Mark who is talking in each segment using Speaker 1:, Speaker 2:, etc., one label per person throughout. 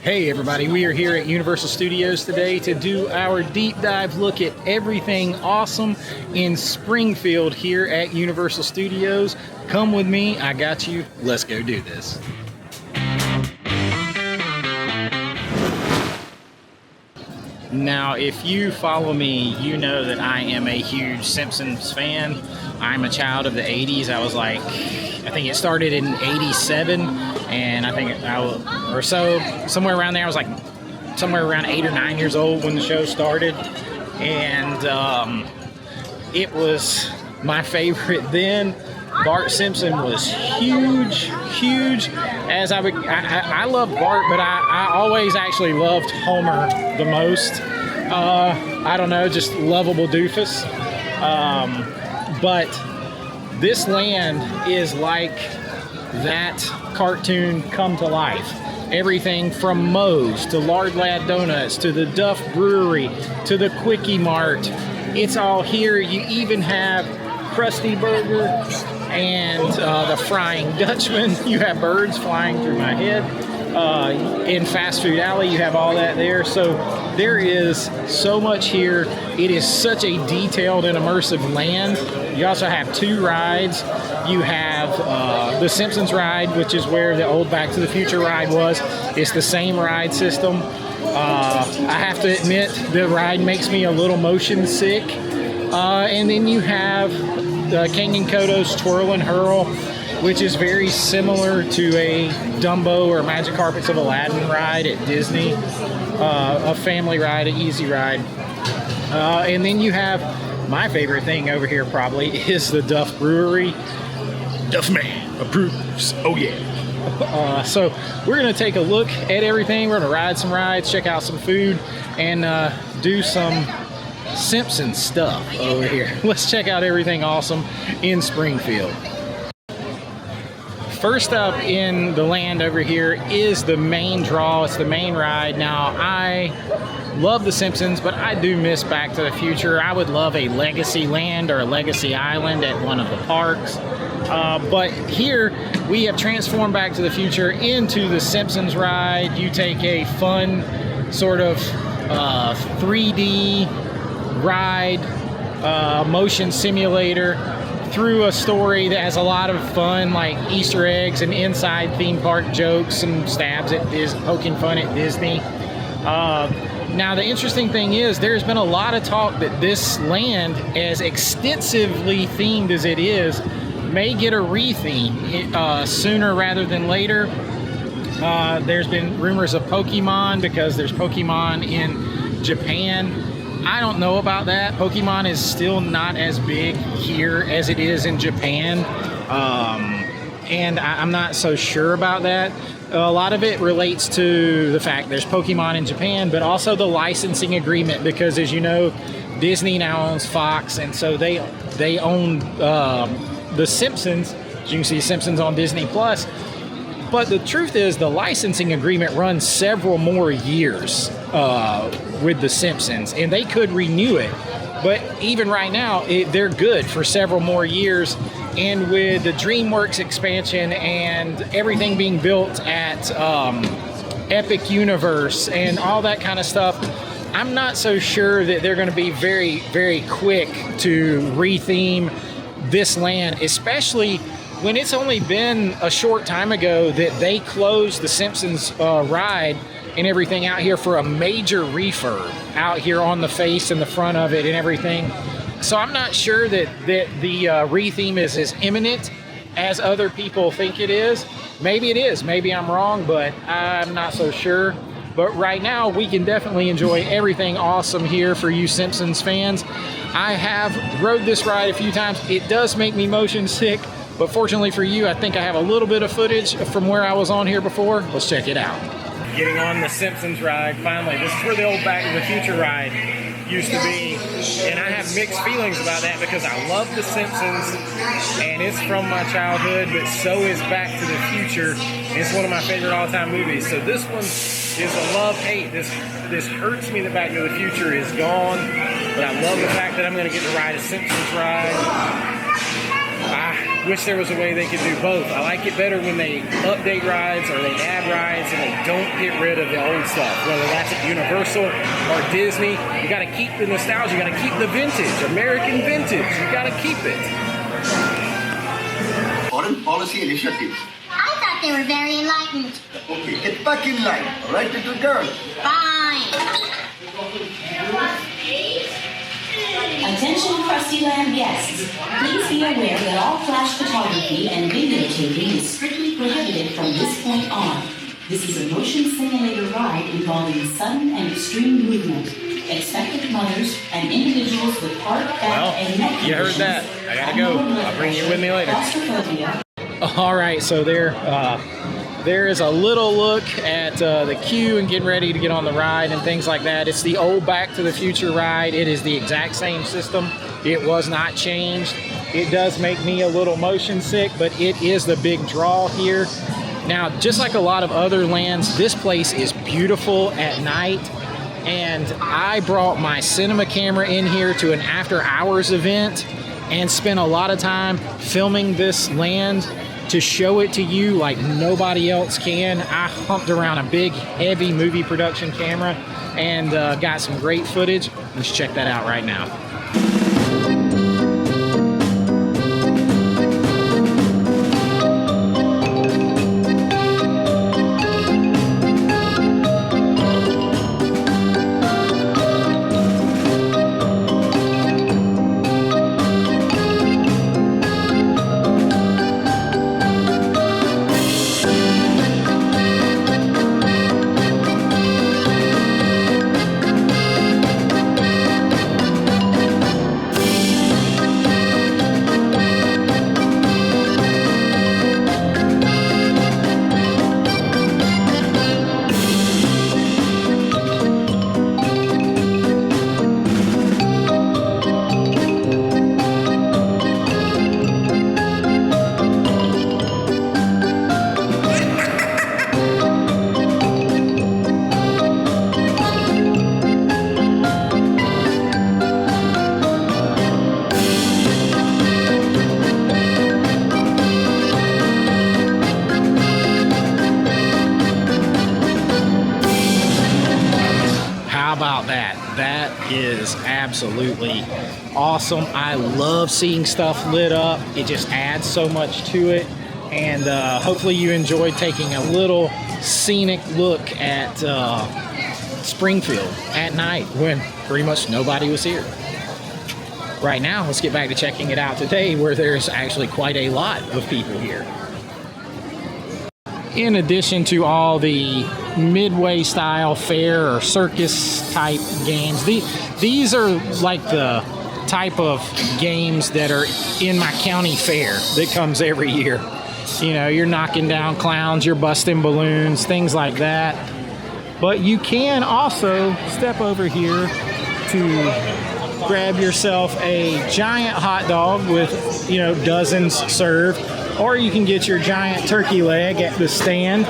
Speaker 1: Hey everybody, we are here at Universal Studios today to do our deep dive look at everything awesome in Springfield here at Universal Studios. Come with me, I got you, let's go do this. Now, if you follow me, you know that I am a huge Simpsons fan. I'm a child of the 80s. I think it started in 87, and I think somewhere around there. I was like somewhere around 8 or 9 years old when the show started, and it was my favorite then. Bart Simpson was huge. I loved Bart, but I always actually loved Homer the most. I don't know, just lovable doofus. But this land is like that cartoon come to life. Everything from Moe's to Lard Lad Donuts to the Duff Brewery to the Quickie Mart. It's all here. You even have Krusty Burger and the Frying Dutchman. You have birds flying through my head. In Fast Food Alley, you have all that there. So there is so much here. It is such a detailed and immersive land. You also have two rides. You have the Simpsons ride, which is where the old Back to the Future ride was. It's the same ride system. I have to admit, the ride makes me a little motion sick. And then you have King and Kodo's Twirl and Hurl, which is very similar to a Dumbo or Magic Carpets of Aladdin ride at Disney, a family ride, an easy ride. And then you have my favorite thing over here probably is the Duff Brewery. Duff Man approves, oh yeah. So we're gonna take a look at everything. We're gonna ride some rides, check out some food, and do some Simpsons stuff over here. Let's check out everything awesome in Springfield. First up in the land over here is the main draw. It's the main ride. Now, I love The Simpsons, but I do miss Back to the Future. I would love a Legacy Land or a Legacy Island at one of the parks. But here, we have transformed Back to the Future into the Simpsons ride. You take a fun sort of 3D ride, motion simulator, through a story that has a lot of fun, like Easter eggs and inside theme park jokes and stabs at poking fun at Disney. Now, the interesting thing is there's been a lot of talk that this land, as extensively themed as it is, may get a retheme sooner rather than later. There's been rumors of Pokemon because there's Pokemon in Japan. I don't know about that. Pokemon is still not as big here as it is in Japan. And I'm not so sure about that. A lot of it relates to the fact there's Pokemon in Japan, but also the licensing agreement, because as you know, Disney now owns Fox, and so they own The Simpsons. As you can see, Simpsons on Disney Plus. But the truth is, the licensing agreement runs several more years with The Simpsons, and they could renew it. But even right now, they're good for several more years. And with the DreamWorks expansion and everything being built at Epic Universe and all that kind of stuff, I'm not so sure that they're going to be very, very quick to retheme this land, especially when it's only been a short time ago that they closed the Simpsons ride and everything out here for a major refurb out here on the face and the front of it and everything. So I'm not sure that the retheme is as imminent as other people think it is. Maybe it is, maybe I'm wrong, but I'm not so sure. But right now, we can definitely enjoy everything awesome here for you Simpsons fans. I have rode this ride a few times. It does make me motion sick, but fortunately for you, I think I have a little bit of footage from where I was on here before. Let's check it out. Getting on the Simpsons ride, finally. This is where the old Back to the Future ride used to be, and I have mixed feelings about that because I love The Simpsons, and it's from my childhood, but so is Back to the Future. It's one of my favorite all-time movies. So this one is a love-hate. This hurts me that Back to the Future is gone, but I love the fact that I'm going to get to ride a Simpsons ride. wish there was a way they could do both. I like it better when they update rides or they add rides and they don't get rid of the old stuff. Whether that's at Universal or Disney, you got to keep the nostalgia, you got to keep the vintage, American vintage. You got to keep it.
Speaker 2: Foreign policy initiatives.
Speaker 3: I thought they were very enlightened.
Speaker 2: Okay, get back in line. All right, little girl.
Speaker 3: Fine.
Speaker 4: Attention Krusty Land guests. Please be aware that all flash photography and videotaping is strictly prohibited from this point on. This is a motion simulator ride involving sudden and extreme movement. Expectant mothers and individuals with heart, back, and neck
Speaker 1: you heard that. I gotta go. I'll bring you with me later.
Speaker 4: Claustrophobia.
Speaker 1: All right, so there is a little look at the queue and getting ready to get on the ride and things like that. It's the old Back to the Future ride. It is the exact same system. It was not changed. It does make me a little motion sick, but it is the big draw here. Now, just like a lot of other lands, this place is beautiful at night. And I brought my cinema camera in here to an after hours event and spent a lot of time filming this land to show it to you like nobody else can. I humped around a big, heavy movie production camera and got some great footage. Let's check that out right now. About that. That is absolutely awesome. I love seeing stuff lit up. It just adds so much to it. And hopefully you enjoyed taking a little scenic look at Springfield at night when pretty much nobody was here. Right now, let's get back to checking it out today where there's actually quite a lot of people here. In addition to all the midway style fair or circus type games, these are like the type of games that are in my county fair that comes every year. You know, you're knocking down clowns, you're busting balloons, things like that. But you can also step over here to grab yourself a giant hot dog with, you know, dozens served. Or you can get your giant turkey leg at the stand.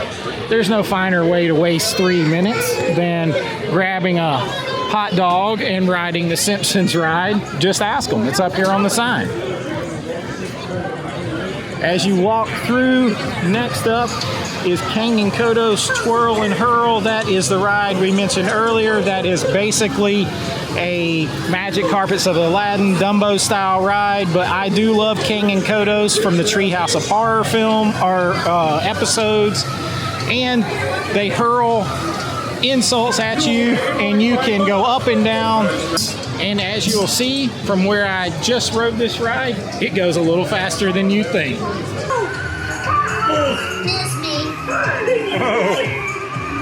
Speaker 1: There's no finer way to waste 3 minutes than grabbing a hot dog and riding the Simpsons ride. Just ask them. It's up here on the sign. As you walk through, next up is Kang and Kodo's Twirl and Hurl. That is the ride we mentioned earlier. That is basically a Magic Carpets of Aladdin Dumbo style ride, but I do love Kang and Kodo's from the Treehouse of Horror film or episodes, and they hurl insults at you and you can go up and down, and as you'll see from where I just rode this ride, it goes a little faster than you think.
Speaker 3: Miss me.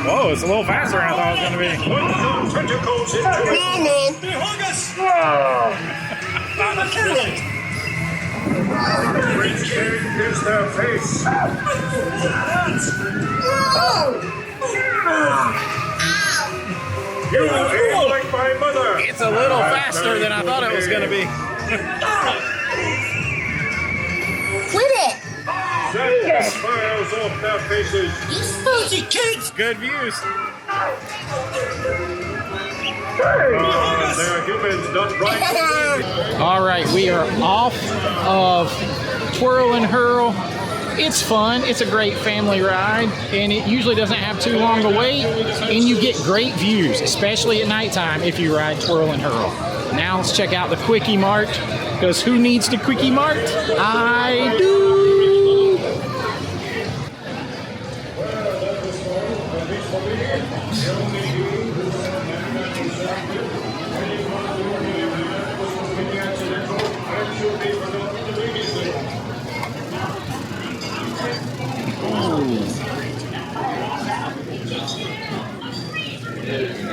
Speaker 1: Whoa, it's a little faster than I thought it was going to be.
Speaker 5: Put your tentacles into it. Behold us! Great king is their face. You aim like my mother.
Speaker 1: It's a little faster than I thought it was going to be.
Speaker 3: Quit it.
Speaker 5: Set the smiles off their faces.
Speaker 3: You spooky kids.
Speaker 1: Good views.
Speaker 5: They're humans, not right.
Speaker 1: All right, we are off of Twirl and Hurl. It's fun. It's a great family ride, and it usually doesn't have too long a wait, and you get great views, especially at nighttime if you ride Twirl and Hurl. Now let's check out the Quickie Mart, because who needs the Quickie Mart? I do!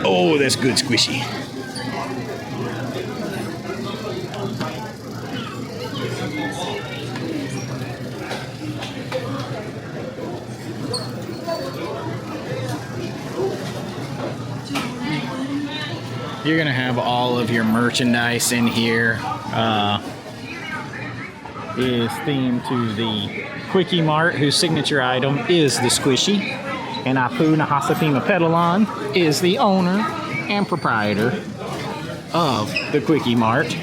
Speaker 1: Oh, that's good squishy. You're gonna have all of your merchandise in here. Is themed to the Quickie Mart, whose signature item is the squishy. And Apu Nahasapima Pedalon is the owner and proprietor of the Quickie Mart.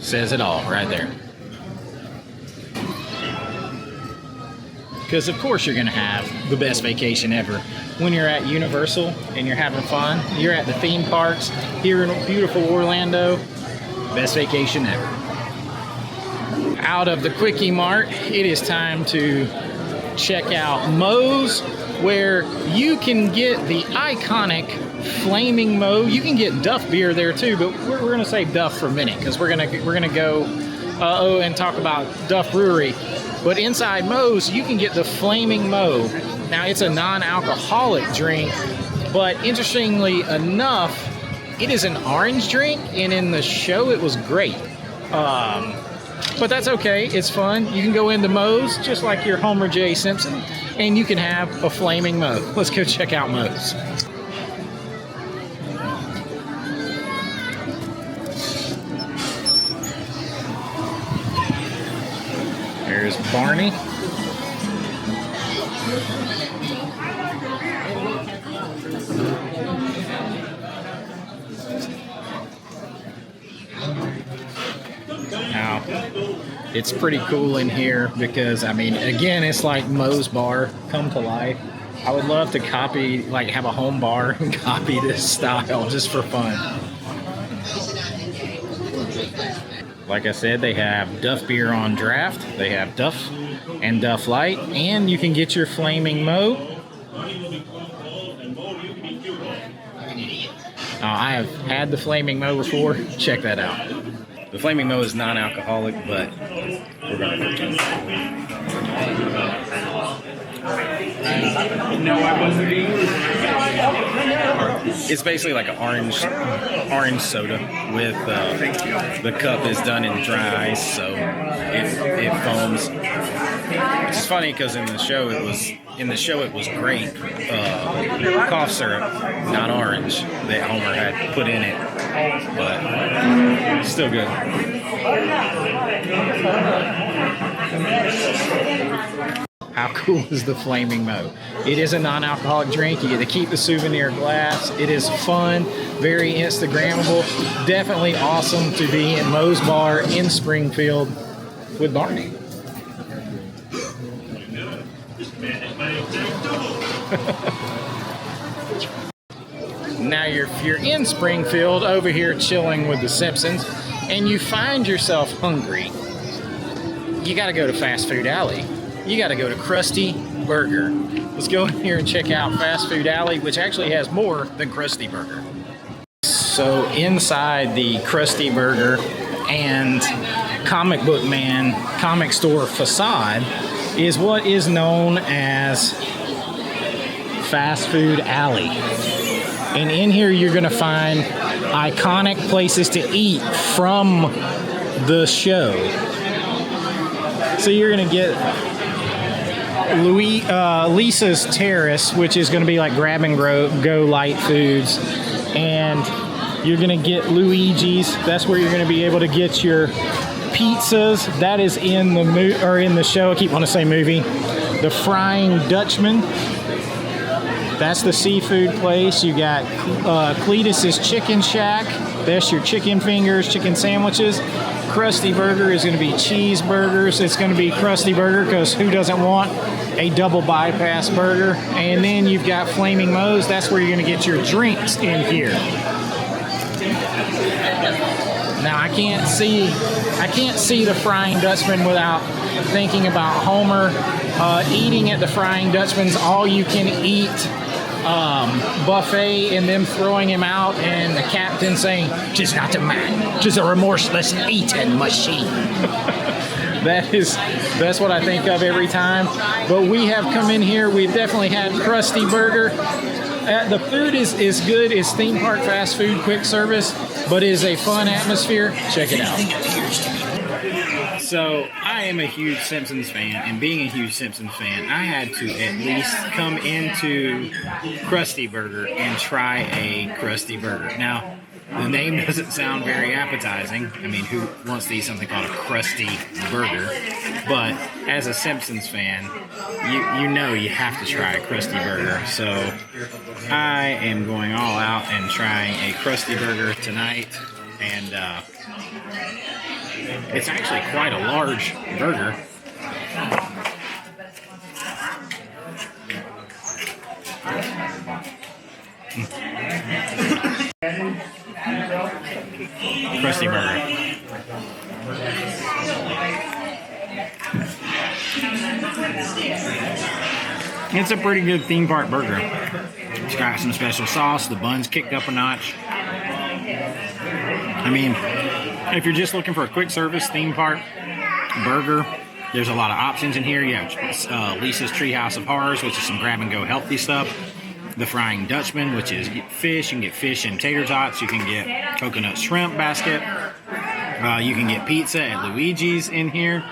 Speaker 1: Says it all right there. Because of course you're going to have the best vacation ever when you're at Universal and you're having fun. You're at the theme parks here in beautiful Orlando. Best vacation ever. Out of the Quickie Mart, it is time to check out Moe's, where you can get the iconic Flaming Moe. You can get Duff beer there too, but we're going to save Duff for a minute because we're gonna go and talk about Duff Brewery. But inside Moe's, you can get the Flaming Moe. Now it's a non-alcoholic drink, but interestingly enough, it is an orange drink, and in the show it was grape. But that's okay, it's fun. You can go into Moe's just like your Homer J. Simpson, and you can have a Flaming Moe. Let's go check out Moe's. There's Barney. Now, it's pretty cool in here because, I mean, again, it's like Moe's Bar come to life. I would love to copy, like have a home bar and copy this style just for fun. Like I said, they have Duff beer on draft. They have Duff and Duff Light, and you can get your Flaming Moe. I have had the Flaming Moe before. Check that out. The Flaming Moe is non-alcoholic, but we're going to drink it. It's basically like an orange soda with the cup is done in dry ice, so it foams. Which is funny because in the show it was grape cough syrup, not orange, that Homer had put in it, but still good. How cool is the Flaming Moe? It is a non-alcoholic drink. You get to keep the souvenir glass. It is fun, very Instagrammable. Definitely awesome to be in Moe's Bar in Springfield with Barney. Now if you're in Springfield over here chilling with the Simpsons and you find yourself hungry, you got to go to Fast Food Alley. You got to go to Krusty Burger. Let's go in here and check out Fast Food Alley, which actually has more than Krusty Burger. So inside the Krusty Burger and Comic Book Man comic store facade is what is known as Fast Food Alley. And in here you're going to find iconic places to eat from the show. So you're going to get Lisa's Terrace, which is going to be like grab and go light foods. and you're gonna get Luigi's. That's where you're gonna be able to get your pizzas. That is in the show. I keep wanting to say movie. The Frying Dutchman. That's the seafood place. You got Cletus's Chicken Shack. That's your chicken fingers, chicken sandwiches. Krusty Burger is going to be cheeseburgers. It's going to be Krusty Burger because who doesn't want a double bypass burger? And then you've got Flaming Moe's. That's where you're going to get your drinks in here. Now I can't see the Frying Dutchman without thinking about Homer eating at the Frying Dutchman's all you can eat buffet and them throwing him out and the captain saying, "'Tis not a man, 'tis a remorseless eating machine." That's what I think of every time. But we have come in here, we've definitely had Krusty Burger. The food is good. It's theme park fast food, quick service, but it is a fun atmosphere. Check it out. So I am a huge Simpsons fan, and being a huge Simpsons fan, I had to at least come into Krusty Burger and try a Krusty Burger. Now, the name doesn't sound very appetizing. I mean, who wants to eat something called a Krusty Burger? But as a Simpsons fan, you know you have to try a Krusty Burger. So I am going all out and trying a Krusty Burger tonight, and it's actually quite a large burger. Krusty Burger. It's a pretty good theme park burger. It's got some special sauce. The bun's kicked up a notch. I mean, if you're just looking for a quick service theme park burger, there's a lot of options in here. You have Lisa's Treehouse of Horrors, which is some grab-and-go healthy stuff. The Frying Dutchman, which is fish. You can get fish and tater tots. You can get coconut shrimp basket. You can get pizza at Luigi's in here.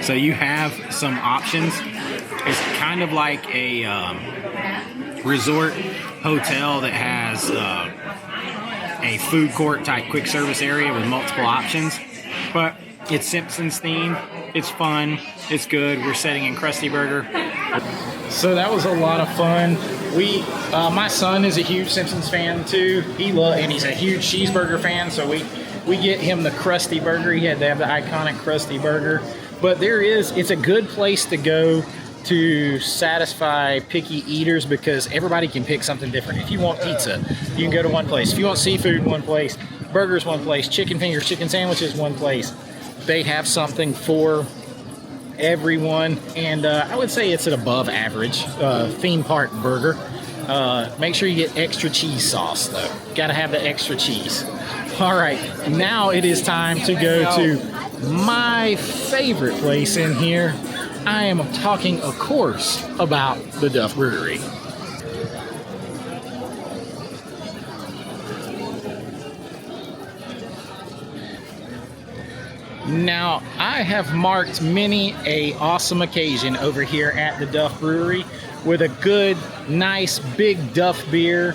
Speaker 1: So you have some options. It's kind of like a resort hotel that has a food court type quick service area with multiple options, but it's Simpsons themed. It's fun. It's good. We're sitting in Krusty Burger. So that was a lot of fun. My son is a huge Simpsons fan too. And he's a huge cheeseburger fan. So we get him the Krusty Burger. He had to have the iconic Krusty Burger. But it's a good place to go to satisfy picky eaters because everybody can pick something different. If you want pizza, you can go to one place. If you want seafood, one place. Burgers, one place. Chicken fingers, chicken sandwiches, one place. They have something for everyone, and I would say it's an above average theme park burger. Make sure you get extra cheese sauce though. Gotta have the extra cheese. All right, now it is time to go to my favorite place in here. I am talking, of course, about the Duff Brewery. Now, I have marked many an awesome occasion over here at the Duff Brewery with a good, nice, big Duff beer.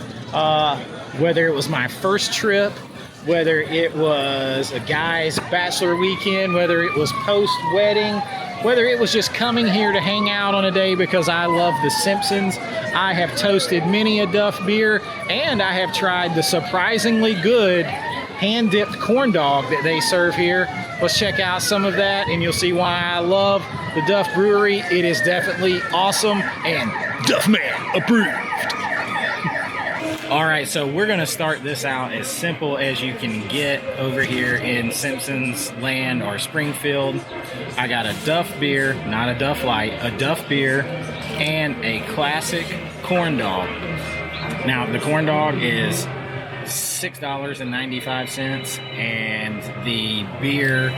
Speaker 1: Whether it was my first trip, whether it was a guy's bachelor weekend, whether it was post-wedding, whether it was just coming here to hang out on a day because I love The Simpsons, I have toasted many a Duff beer, and I have tried the surprisingly good hand-dipped corn dog that they serve here. Let's check out some of that, and you'll see why I love the Duff Brewery. It is definitely awesome, and Duffman approved. All right, so we're gonna start this out as simple as you can get over here in Simpsons Land or Springfield. I got a Duff beer, not a Duff Light, a Duff beer, and a classic corn dog. Now, the corn dog is $6.95, and the beer,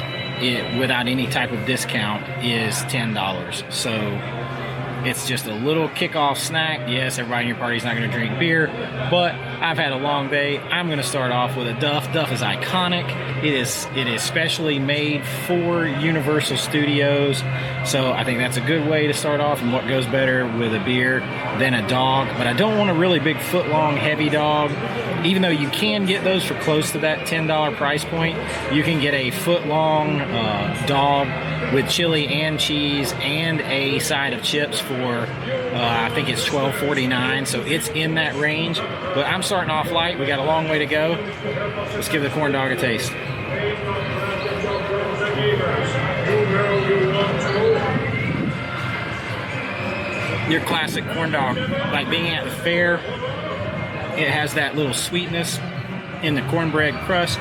Speaker 1: without any type of discount, is $10. So It's just a little kickoff snack. Yes, everybody in your party is not going to drink beer, but I've had a long day. I'm going to start off with a Duff. Duff is iconic. It is specially made for Universal Studios, so I think that's a good way to start off. And what goes better with a beer than a dog? But I don't want a really big foot-long, heavy dog. Even though you can get those for close to that $10 price point, you can get a foot-long dog with chili and cheese and a side of chips for I think it's $12.49, so it's in that range. But I'm starting off light. We got a long way to go. Let's give the corn dog a taste. Your classic corn dog, like being at the fair. It has that little sweetness in the cornbread crust.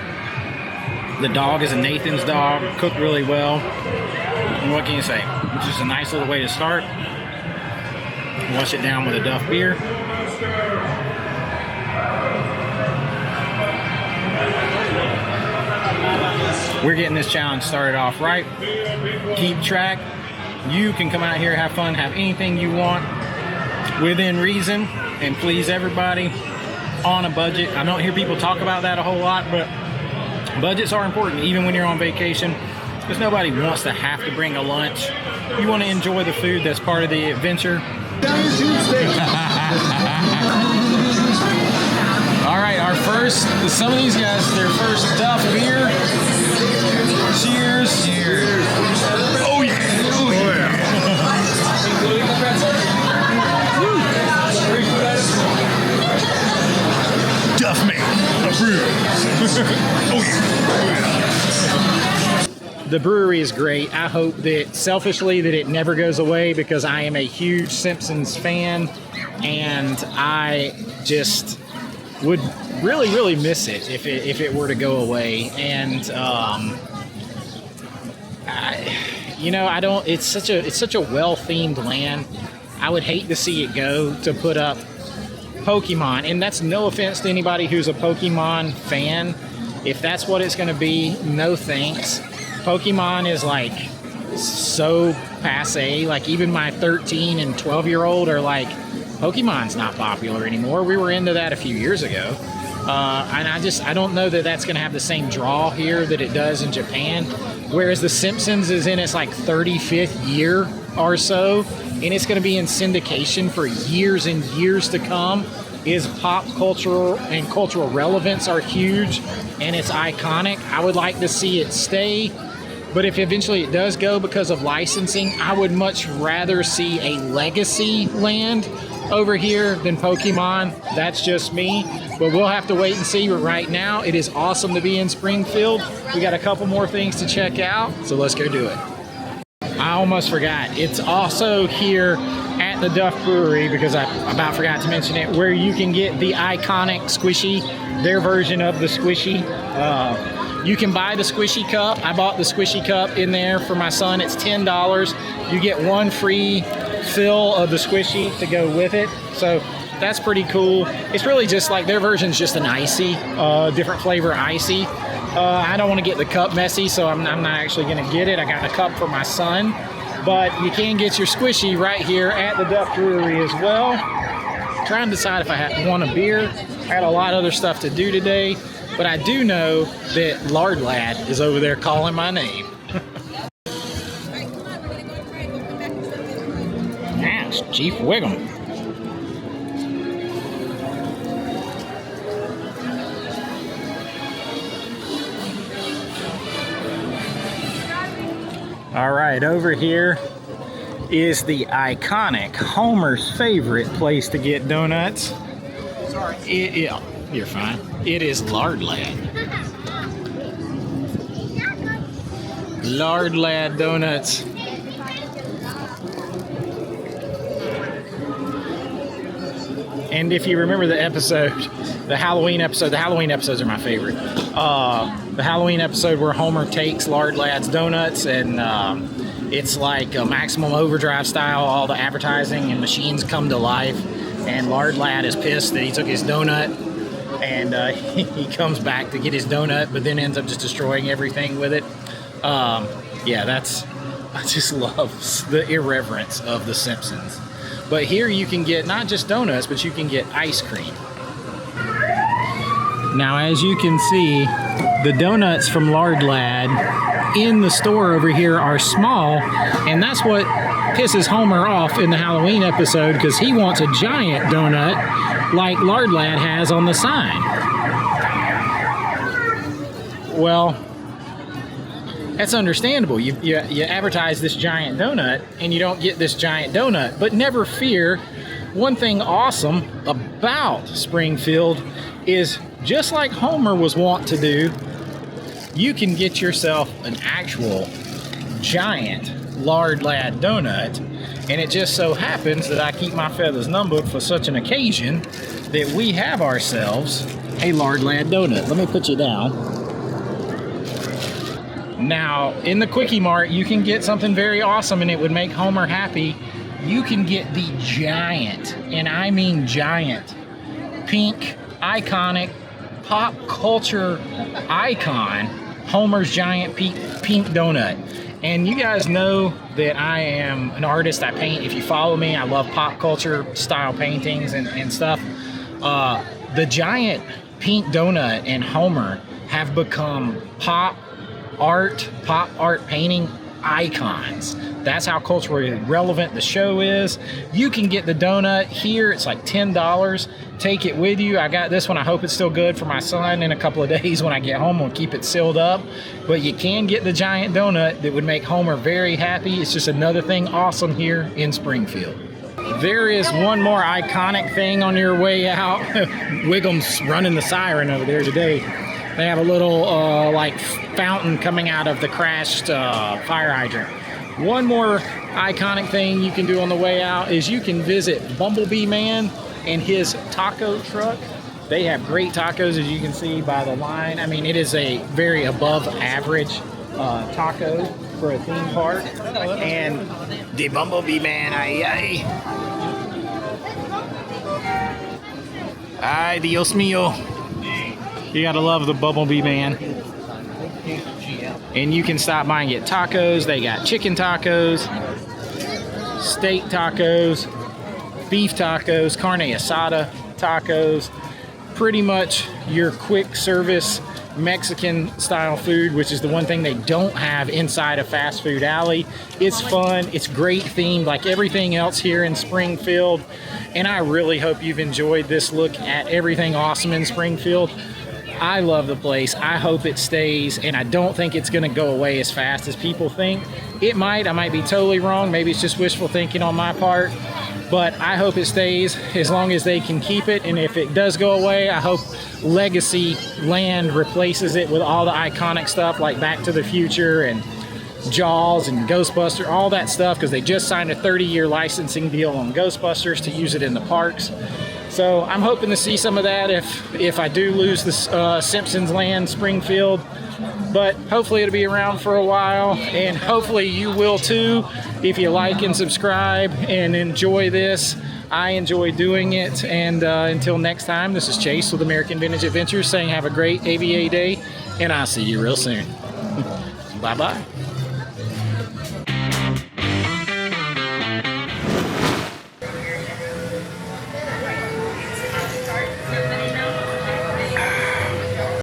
Speaker 1: The dog is a Nathan's dog, cooked really well. And what can you say? It's just a nice little way to start. Wash it down with a Duff beer. We're getting this challenge started off right. Keep track. You can come out here, have fun, have anything you want within reason, and please everybody on a budget. I don't hear people talk about that a whole lot, but budgets are important even when you're on vacation, because nobody wants to have to bring a lunch. You want to enjoy the food that's part of the adventure. All right, our first, some of these guys, their first Duff beer. Cheers. Cheers. Oh yeah. Oh yeah. Duff man, a brew. Oh yeah. The brewery is great. I hope that, selfishly, that it never goes away, because I am a huge Simpsons fan, and I just would really, really miss it if it were to go away. And I don't. It's such a well-themed land. I would hate to see it go to put up Pokemon, and that's no offense to anybody who's a Pokemon fan. If that's what it's going to be, no thanks. Pokemon is like so passe. Like even my 13 and 12-year-old are like, Pokemon's not popular anymore. We were into that a few years ago. And I don't know that that's going to have the same draw here that it does in Japan. Whereas The Simpsons is in its like 35th year or so, and it's going to be in syndication for years and years to come. Is pop cultural and cultural relevance are huge, and it's iconic. I would like to see it stay. But if eventually it does go because of licensing, I would much rather see a legacy land over here than Pokemon. That's just me. But we'll have to wait and see. But right now, it is awesome to be in Springfield. We got a couple more things to check out, so let's go do it. I almost forgot. It's also here at the Duff Brewery, because I about forgot to mention it, where you can get the iconic squishy, their version of the squishy. You can buy the squishy cup. I bought the squishy cup in there for my son. It's $10. You get one free fill of the squishy to go with it. So that's pretty cool. It's really just like their version's just an icy, different flavor icy. I don't want to get the cup messy, so I'm not actually going to get it. I got the cup for my son. But you can get your squishy right here at the Duff Brewery as well. Trying to decide if I want a beer. I had a lot of other stuff to do today. But I do know that Lard Lad is over there calling my name. Yes, Chief Wiggum. All right, over here is the iconic Homer's favorite place to get donuts. Sorry. Yeah, you're fine. It is Lard Lad. Lard Lad donuts. And if you remember the episode, the Halloween episodes are my favorite. The Halloween episode where Homer takes Lard Lad's donuts, and it's like a Maximum Overdrive style. All the advertising and machines come to life, and Lard Lad is pissed that he took his donut, and he comes back to get his donut, but then ends up just destroying everything with it. Yeah, I just love the irreverence of The Simpsons. But here you can get not just donuts, but you can get ice cream. Now, as you can see, the donuts from Lard Lad in the store over here are small, and that's what pisses Homer off in the Halloween episode, because he wants a giant donut like Lard Lad has on the sign. Well, that's understandable. You advertise this giant donut and you don't get this giant donut. But never fear, one thing awesome about Springfield is, just like Homer was wont to do, you can get yourself an actual giant Lard Lad donut. And it just so happens that I keep my feathers numbered for such an occasion that we have ourselves a Lard Lad donut. Let me put you down. Now, in the Quickie Mart, you can get something very awesome, and it would make Homer happy. You can get the giant, and I mean giant, pink, iconic, pop culture icon, Homer's Giant Pink Donut. And you guys know that I am an artist. I paint. If you follow me, I love pop culture style paintings and stuff. The giant pink donut and Homer have become pop art painting icons. That's how culturally relevant the show is. You can get the donut here. It's like $10. Take it with you. I got this one. I hope it's still good for my son in a couple of days when I get home. We'll keep it sealed up. But you can get the giant donut that would make Homer very happy. It's just another thing awesome here in Springfield. There is one more iconic thing on your way out. Wiggum's running the siren over there today. They have a little like fountain coming out of the crashed fire hydrant. One more iconic thing you can do on the way out is you can visit Bumblebee Man and his taco truck. They have great tacos, as you can see by the line. I mean, it is a very above average taco for a theme park. And the Bumblebee Man, ay. Ay, Dios mío. You gotta love the Bumblebee Man. And you can stop by and get tacos. They got chicken tacos, steak tacos, beef tacos, carne asada tacos. Pretty much your quick service Mexican style food, which is the one thing they don't have inside a fast food alley. It's fun. It's great themed like everything else here in Springfield. And I really hope you've enjoyed this look at everything awesome in Springfield. I love the place. I hope it stays, and I don't think it's going to go away as fast as people think. It might. I might be totally wrong. Maybe it's just wishful thinking on my part, but I hope it stays as long as they can keep it. And if it does go away, I hope Legacy Land replaces it with all the iconic stuff like Back to the Future and Jaws and Ghostbusters, all that stuff, because they just signed a 30-year licensing deal on Ghostbusters to use it in the parks. So I'm hoping to see some of that if I do lose this Simpsons Land Springfield. But hopefully it'll be around for a while, and hopefully you will too if you like and subscribe and enjoy this. I enjoy doing it, and until next time, this is Chase with American Vintage Adventures saying have a great AVA day, and I'll see you real soon. Bye-bye.